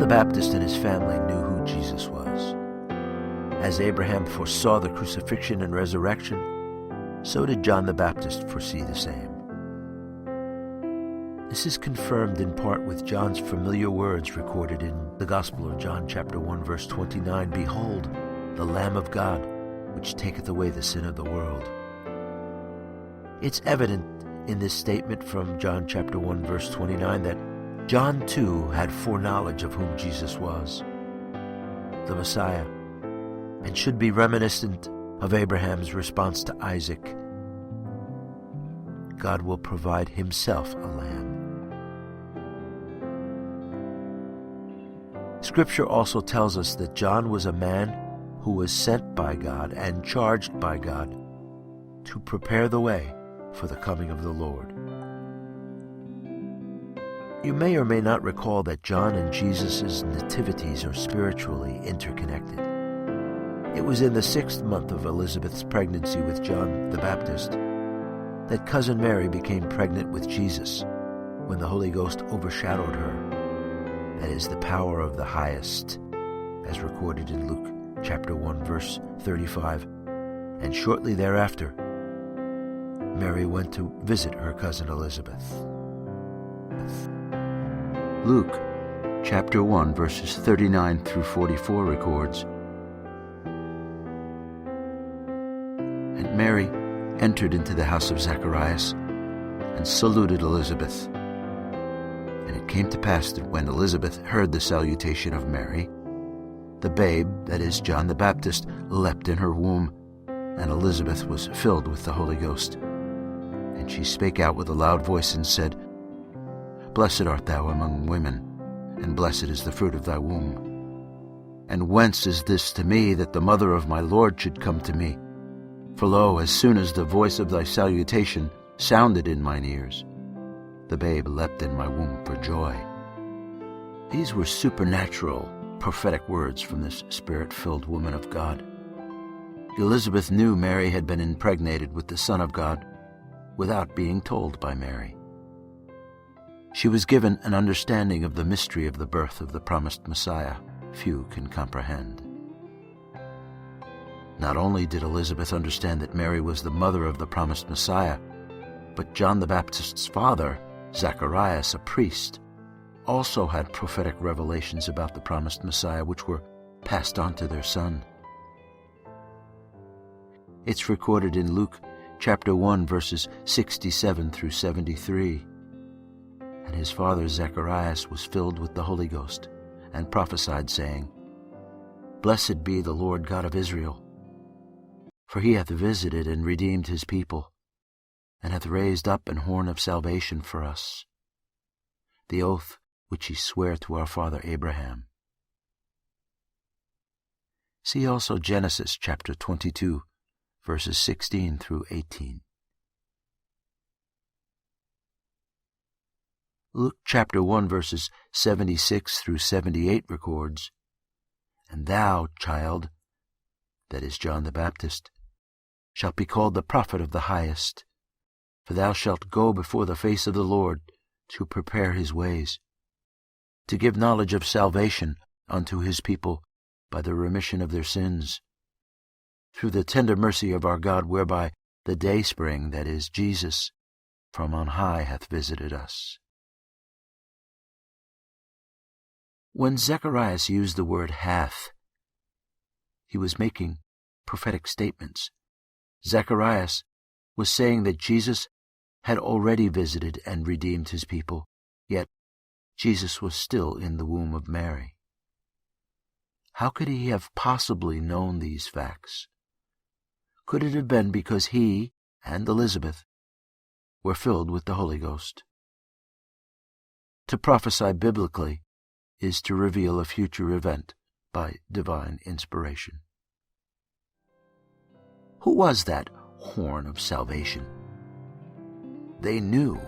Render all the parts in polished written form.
Baptist and his family knew who Jesus was. As Abraham foresaw the crucifixion and resurrection, so did John the Baptist foresee the same. This is confirmed in part with John's familiar words recorded in the Gospel of John chapter 1 verse 29, "Behold, the Lamb of God, which taketh away the sin of the world." It's evident in this statement from John chapter 1 verse 29 that John too had foreknowledge of whom Jesus was, the Messiah, and should be reminiscent of Abraham's response to Isaac. God will provide himself a lamb. Scripture also tells us that John was a man who was sent by God and charged by God to prepare the way for the coming of the Lord. You may or may not recall that John and Jesus' nativities are spiritually interconnected. It was in the 6th month of Elizabeth's pregnancy with John the Baptist that cousin Mary became pregnant with Jesus when the Holy Ghost overshadowed her. That is the power of the highest, as recorded in Luke chapter 1 verse 35. And shortly thereafter, Mary went to visit her cousin Elizabeth. Luke chapter 1 verses 39 through 44 records, "And Mary entered into the house of Zacharias and saluted Elizabeth. And it came to pass that when Elizabeth heard the salutation of Mary, the babe, that is John the Baptist, leapt in her womb, and Elizabeth was filled with the Holy Ghost. And she spake out with a loud voice and said, Blessed art thou among women, and blessed is the fruit of thy womb. And whence is this to me, that the mother of my Lord should come to me? For lo, as soon as the voice of thy salutation sounded in mine ears, the babe leapt in my womb for joy." These were supernatural, prophetic words from this Spirit-filled woman of God. Elizabeth knew Mary had been impregnated with the Son of God without being told by Mary. She was given an understanding of the mystery of the birth of the promised Messiah few can comprehend. Not only did Elizabeth understand that Mary was the mother of the promised Messiah, but John the Baptist's father, Zacharias, a priest, also had prophetic revelations about the promised Messiah which were passed on to their son. It's recorded in Luke chapter 1 verses 67 through 73. "And his father Zacharias was filled with the Holy Ghost, and prophesied, saying, Blessed be the Lord God of Israel, for he hath visited and redeemed his people, and hath raised up an horn of salvation for us, the oath which he sware to our father Abraham." See also Genesis chapter 22, verses 16 through 18. Luke chapter 1 verses 76 through 78 records, "And thou, child," that is John the Baptist, "shalt be called the prophet of the highest, for thou shalt go before the face of the Lord to prepare his ways, to give knowledge of salvation unto his people by the remission of their sins, through the tender mercy of our God, whereby the dayspring, that is Jesus, from on high hath visited us." When Zacharias used the word hath, he was making prophetic statements. Zacharias was saying that Jesus had already visited and redeemed his people, yet Jesus was still in the womb of Mary. How could he have possibly known these facts? Could it have been because he and Elizabeth were filled with the Holy Ghost? To prophesy biblically is to reveal a future event by divine inspiration. Who was that horn of salvation? They knew.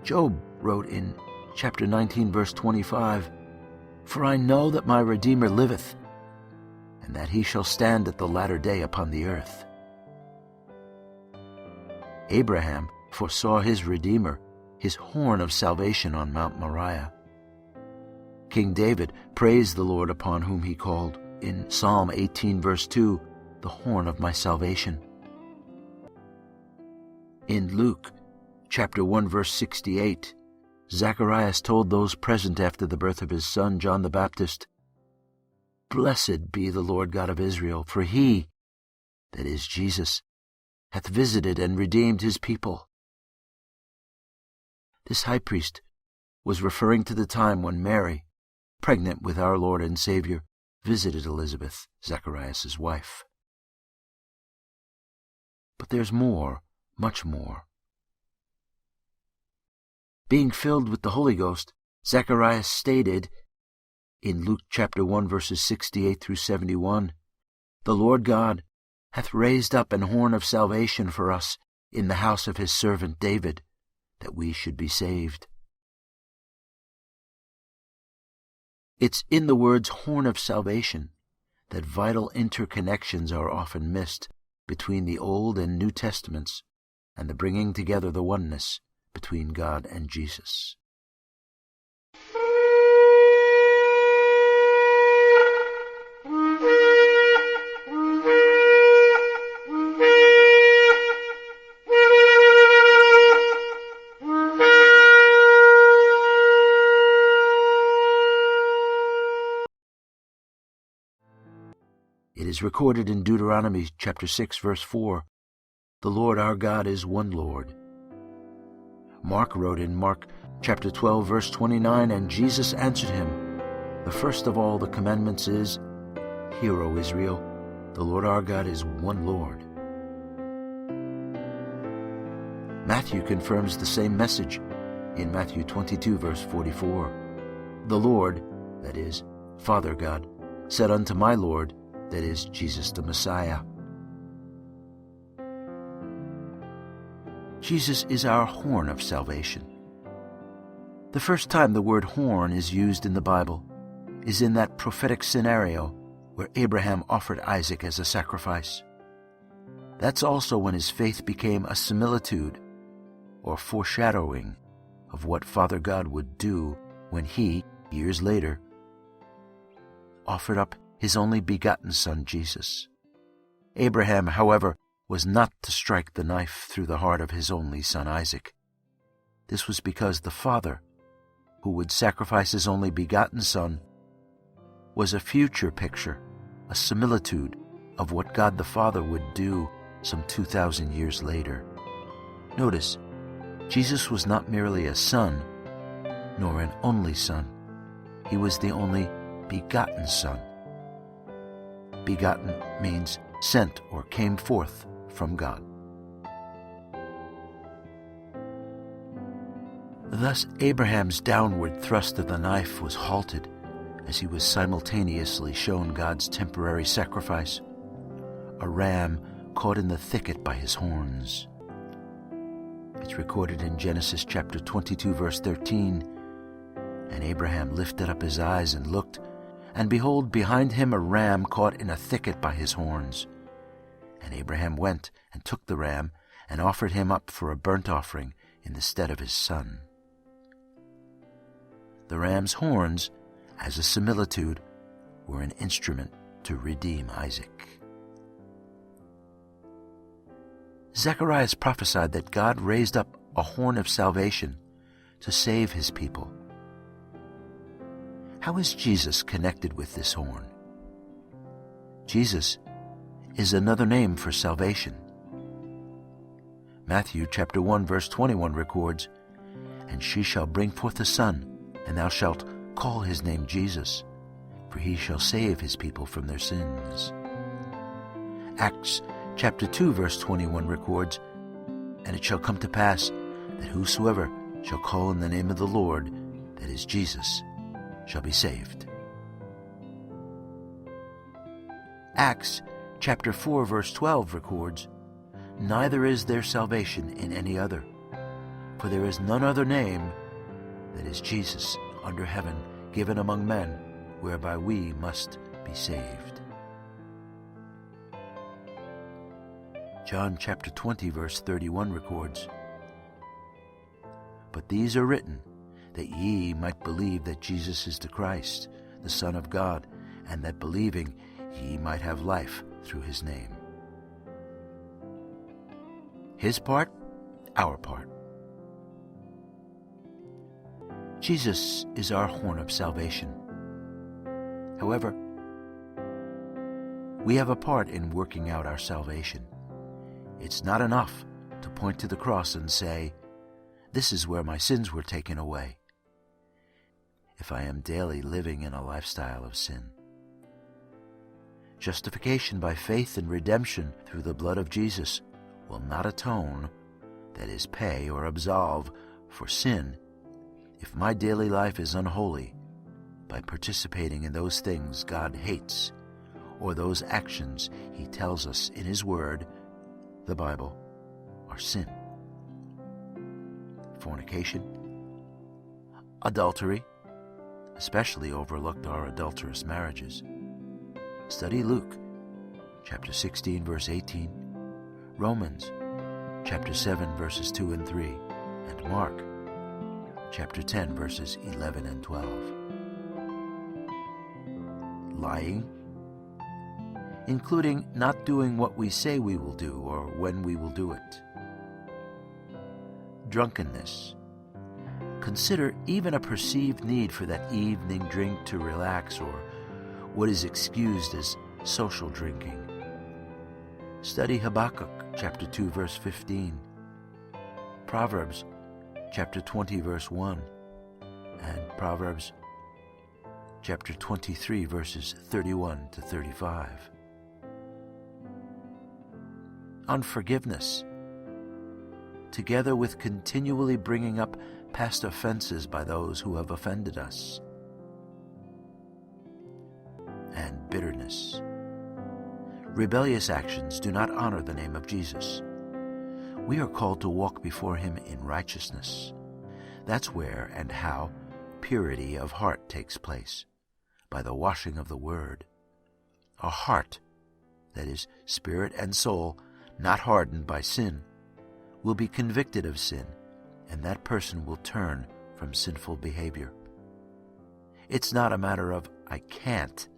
Job wrote in chapter 19, verse 25, "For I know that my Redeemer liveth, and that he shall stand at the latter day upon the earth." Abraham foresaw his Redeemer, his horn of salvation on Mount Moriah. King David praised the Lord upon whom he called in Psalm 18 verse 2, the horn of my salvation. In Luke chapter 1 verse 68, Zacharias told those present after the birth of his son John the Baptist, Blessed be the Lord God of Israel, for he, that is Jesus, hath visited and redeemed his people. This high priest was referring to the time when Mary, pregnant with our Lord and Savior, visited Elizabeth, Zacharias' wife. But there's more, much more. Being filled with the Holy Ghost, Zacharias stated in Luke chapter 1 verses 68 through 71, The Lord God hath raised up an horn of salvation for us in the house of his servant David, that we should be saved. It's in the words horn of salvation that vital interconnections are often missed between the Old and New Testaments and the bringing together the oneness between God and Jesus. It is recorded in Deuteronomy chapter 6 verse 4, The Lord our God is one Lord. Mark wrote in Mark chapter 12 verse 29, And Jesus answered him, The first of all the commandments is, Hear, O Israel, the Lord our God is one Lord. Matthew confirms the same message in Matthew 22 verse 44. The Lord, that is, Father God, said unto my Lord, that is, Jesus the Messiah. Jesus is our horn of salvation. The first time the word horn is used in the Bible is in that prophetic scenario where Abraham offered Isaac as a sacrifice. That's also when his faith became a similitude or foreshadowing of what Father God would do when he, years later, offered up his only begotten son, Jesus. Abraham, however, was not to strike the knife through the heart of his only son, Isaac. This was because the Father, who would sacrifice his only begotten son, was a future picture, a similitude of what God the Father would do some 2,000 years later. Notice, Jesus was not merely a son, nor an only son. He was the only begotten son. Begotten means sent or came forth from God. Thus, Abraham's downward thrust of the knife was halted as he was simultaneously shown God's temporary sacrifice, a ram caught in the thicket by his horns. It's recorded in Genesis chapter 22 verse 13, And Abraham lifted up his eyes and looked, and behold, behind him a ram caught in a thicket by his horns. And Abraham went and took the ram and offered him up for a burnt offering in the stead of his son. The ram's horns, as a similitude, were an instrument to redeem Isaac. Zacharias prophesied that God raised up a horn of salvation to save his people. How is Jesus connected with this horn? Jesus is another name for salvation. Matthew chapter 1 verse 21 records, And she shall bring forth a son, and thou shalt call his name Jesus, for he shall save his people from their sins. Acts chapter 2 verse 21 records, And it shall come to pass that whosoever shall call in the name of the Lord, that is Jesus, shall be saved. Acts chapter 4 verse 12 records, Neither is there salvation in any other, for there is none other name, that is Jesus, under heaven, given among men, whereby we must be saved. John chapter 20 verse 31 records, But these are written, that ye might believe that Jesus is the Christ, the Son of God, and that believing ye might have life through his name. His part, our part. Jesus is our horn of salvation. However, we have a part in working out our salvation. It's not enough to point to the cross and say, "This is where my sins were taken away," if I am daily living in a lifestyle of sin. Justification by faith and redemption through the blood of Jesus will not atone, that is, pay or absolve, for sin if my daily life is unholy by participating in those things God hates or those actions he tells us in his word, the Bible, are sin. Fornication, adultery, especially overlooked are adulterous marriages. Study Luke, chapter 16, verse 18, Romans, chapter 7, verses 2 and 3, and Mark, chapter 10, verses 11 and 12. Lying, including not doing what we say we will do or when we will do it. Drunkenness. Consider even a perceived need for that evening drink to relax or what is excused as social drinking. Study Habakkuk chapter 2 verse 15, Proverbs chapter 20 verse 1, and Proverbs chapter 23 verses 31 to 35. Unforgiveness, together with continually bringing up past offenses by those who have offended us. And bitterness. Rebellious actions do not honor the name of Jesus. We are called to walk before him in righteousness. That's where and how purity of heart takes place, by the washing of the word. A heart, that is, spirit and soul, not hardened by sin, will be convicted of sin, and that person will turn from sinful behavior. It's not a matter of I can't,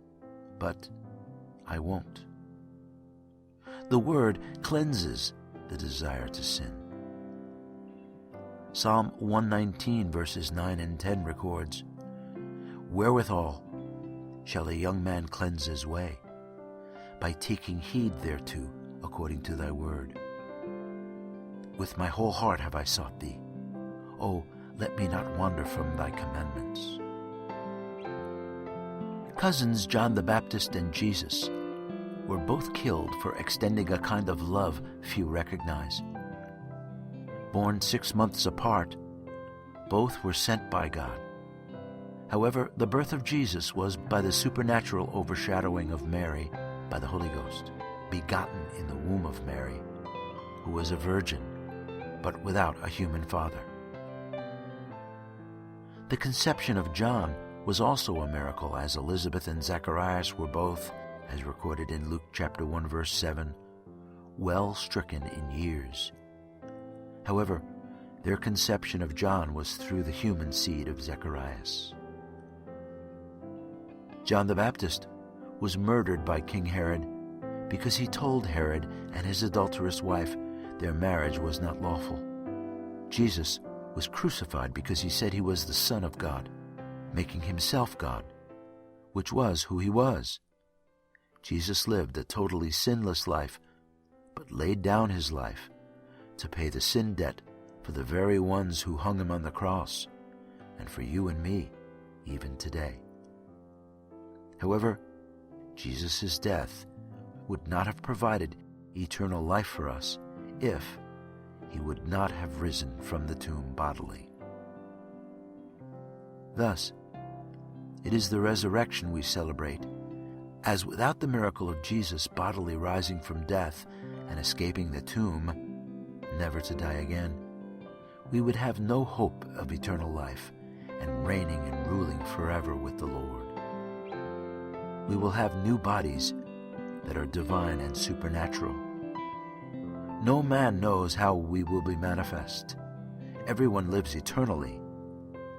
but I won't. The word cleanses the desire to sin. Psalm 119 verses 9 and 10 records, "Wherewithal shall a young man cleanse his way? By taking heed thereto, according to thy word. With my whole heart have I sought thee. O, let me not wander from thy commandments." Cousins John the Baptist and Jesus were both killed for extending a kind of love few recognize. Born 6 months apart, both were sent by God. However, the birth of Jesus was by the supernatural overshadowing of Mary by the Holy Ghost, begotten in the womb of Mary, who was a virgin, but without a human father. The conception of John was also a miracle, as Elizabeth and Zacharias were both, as recorded in Luke chapter 1 verse 7, well stricken in years. However, their conception of John was through the human seed of Zacharias. John the Baptist was murdered by King Herod because he told Herod and his adulterous wife their marriage was not lawful. Jesus was crucified because he said he was the Son of God, making himself God, which was who he was. Jesus lived a totally sinless life, but laid down his life to pay the sin debt for the very ones who hung him on the cross, and for you and me, even today. However, Jesus' death would not have provided eternal life for us if he would not have risen from the tomb bodily. Thus, it is the resurrection we celebrate, as without the miracle of Jesus bodily rising from death and escaping the tomb, never to die again, we would have no hope of eternal life and reigning and ruling forever with the Lord. We will have new bodies that are divine and supernatural. No man knows how we will be manifest. Everyone lives eternally.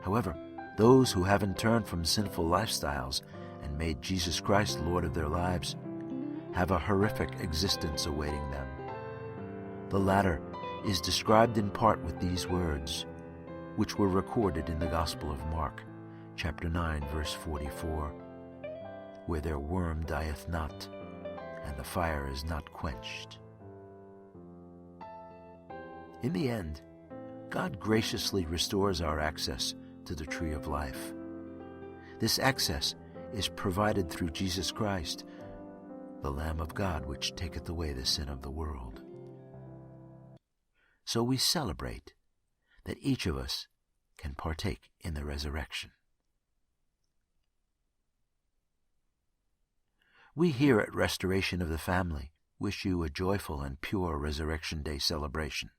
However, those who haven't turned from sinful lifestyles and made Jesus Christ Lord of their lives have a horrific existence awaiting them. The latter is described in part with these words, which were recorded in the Gospel of Mark, chapter 9, verse 44, where their worm dieth not, and the fire is not quenched. In the end, God graciously restores our access to the tree of life. This access is provided through Jesus Christ, the Lamb of God, which taketh away the sin of the world. So we celebrate that each of us can partake in the resurrection. We here at Restoration of the Family wish you a joyful and pure Resurrection Day celebration.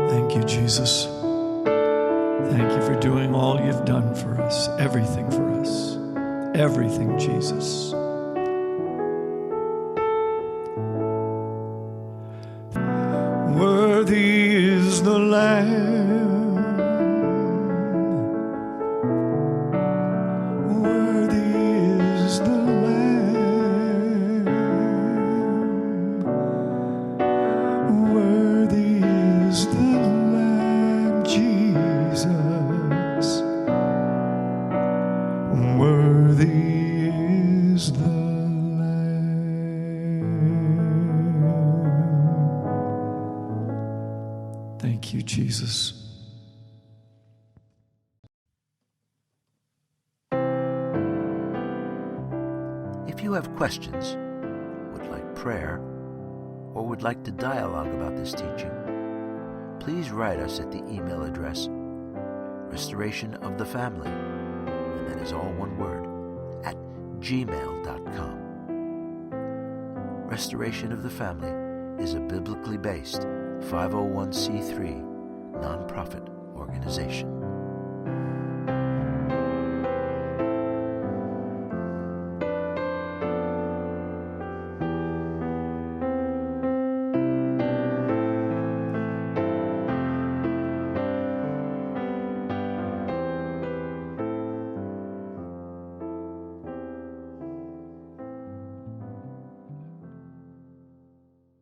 Thank you, Jesus. Thank you for doing all you've done for us, everything for us. Everything, Jesus. Worthy is the Lamb. Worthy is the Lamb. Worthy is the Lamb, Jesus. Worthy is the Lamb. Thank you, Jesus. If you have questions, would like prayer, or would like to dialogue about this teaching, please write us at the email address restorationofthefamily, and that is all one word, at gmail.com. Restoration of the Family is a biblically based 501c3 nonprofit organization.